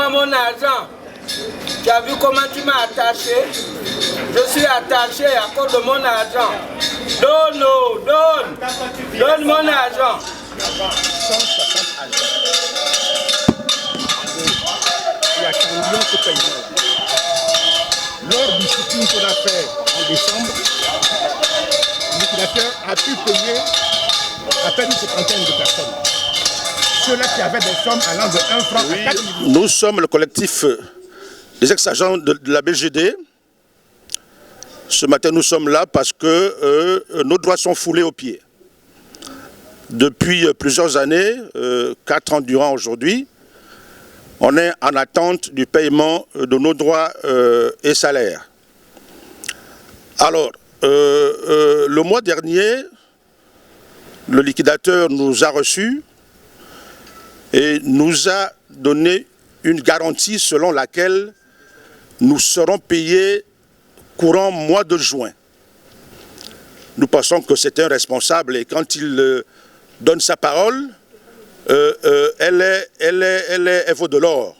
Donne-moi mon argent. Tu as vu comment tu m'as attaché? Je suis attaché à cause de mon argent. Donne, donne. Donne mon argent. 160 agents. Il y a 100 millions de paiements. Lors du shooting qu'on a fait en décembre, le liquidateur a pu payer à peine une cinquantaine de personnes. Ceux-là qui avaient des sommes allant de 1 franc à 4 millions. Nous sommes le collectif des ex-agents de la BGD. Ce matin, nous sommes là parce que nos droits sont foulés aux pieds. Depuis plusieurs années, 4 ans durant aujourd'hui, on est en attente du paiement de nos droits et salaires. Alors, le mois dernier, le liquidateur nous a reçus et nous a donné une garantie selon laquelle nous serons payés courant mois de juin. Nous pensons que c'est un responsable et quand il donne sa parole, elle vaut de l'or.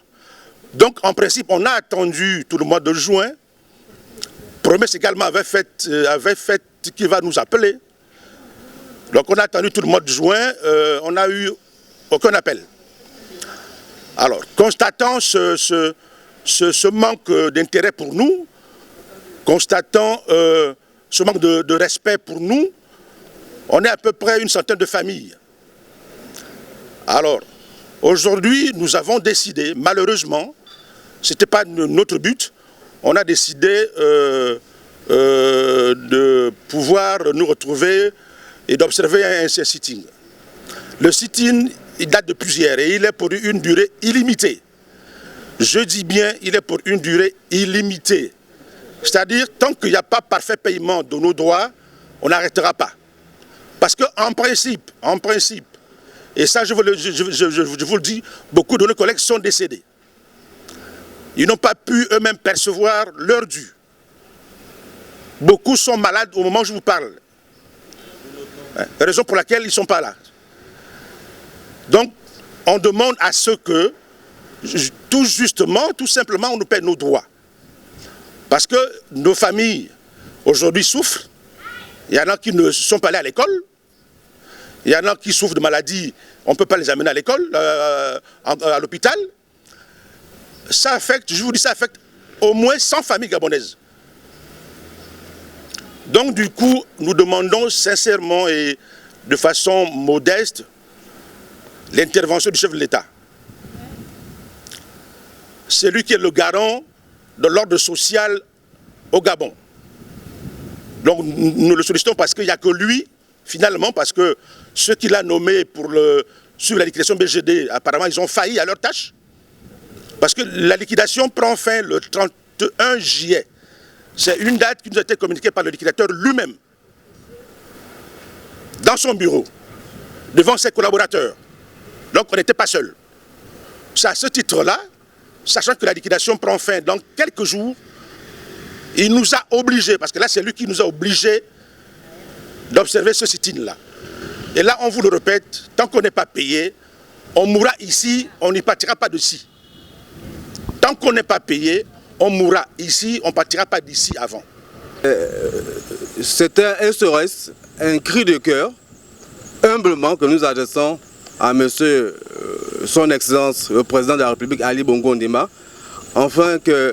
Donc en principe, on a attendu tout le mois de juin. Promesse également avait fait qu'il va nous appeler. Donc on a attendu tout le mois de juin, on n'a eu aucun appel. Alors, constatant ce manque d'intérêt pour nous, constatant ce manque de respect pour nous, on est à peu près une centaine de familles. Alors, aujourd'hui, nous avons décidé, malheureusement, ce n'était pas notre but, on a décidé de pouvoir nous retrouver et d'observer un sitting. Le sitting, il date de plusieurs et il est pour une durée illimitée. Je dis bien, il est pour une durée illimitée. C'est-à-dire, tant qu'il n'y a pas parfait paiement de nos droits, on n'arrêtera pas. Parce qu'en principe, et ça je vous le dis, beaucoup de nos collègues sont décédés. Ils n'ont pas pu eux-mêmes percevoir leur dû. Beaucoup sont malades au moment où je vous parle. Raison pour laquelle ils ne sont pas là. Donc, on demande à ce que, tout simplement, on nous paie nos droits. Parce que nos familles, aujourd'hui, souffrent. Il y en a qui ne sont pas allés à l'école. Il y en a qui souffrent de maladies. On ne peut pas les amener à l'école, à l'hôpital. Ça affecte, je vous dis, ça affecte au moins 100 familles gabonaises. Donc, du coup, nous demandons sincèrement et de façon modeste l'intervention du chef de l'État. C'est lui qui est le garant de l'ordre social au Gabon. Donc nous le sollicitons parce qu'il n'y a que lui, finalement, parce que ceux qu'il a nommés pour suivre la liquidation BGD, apparemment ils ont failli à leur tâche. Parce que la liquidation prend fin le 31 juillet. C'est une date qui nous a été communiquée par le liquidateur lui-même, dans son bureau, devant ses collaborateurs. Donc on n'était pas seul. C'est à ce titre-là, sachant que la liquidation prend fin dans quelques jours, il nous a obligés, parce que là c'est lui qui nous a obligés d'observer ce sit-in-là. Et là on vous le répète, tant qu'on n'est pas payé, on mourra ici, on n'y partira pas d'ici. Tant qu'on n'est pas payé, on mourra ici, on ne partira pas d'ici avant. C'est un SOS, un cri de cœur, humblement que nous adressons à monsieur, son Excellence, le Président de la République, Ali Bongo Ondimba, afin qu'un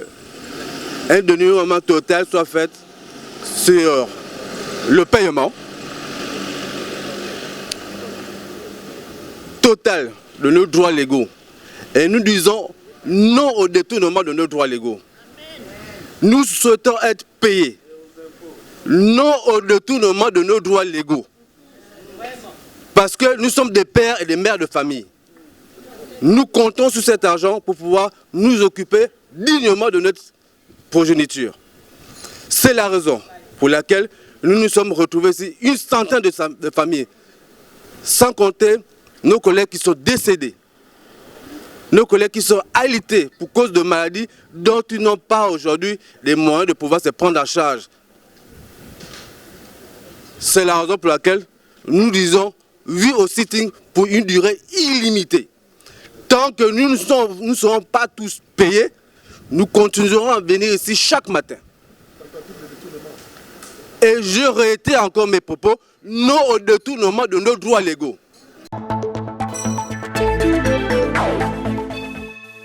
dénouement total soit fait sur le paiement total de nos droits légaux. Et nous disons non au détournement de nos droits légaux. Nous souhaitons être payés. Non au détournement de nos droits légaux. Parce que nous sommes des pères et des mères de famille. Nous comptons sur cet argent pour pouvoir nous occuper dignement de notre progéniture. C'est la raison pour laquelle nous nous sommes retrouvés ici, une centaine de familles, sans compter nos collègues qui sont décédés, nos collègues qui sont alités pour cause de maladies dont ils n'ont pas aujourd'hui les moyens de pouvoir se prendre en charge. C'est la raison pour laquelle nous disons oui au sitting pour une durée illimitée. Tant que nous ne serons pas tous payés, nous continuerons à venir ici chaque matin. Et je réitère encore mes propos, non au détournement de nos droits légaux.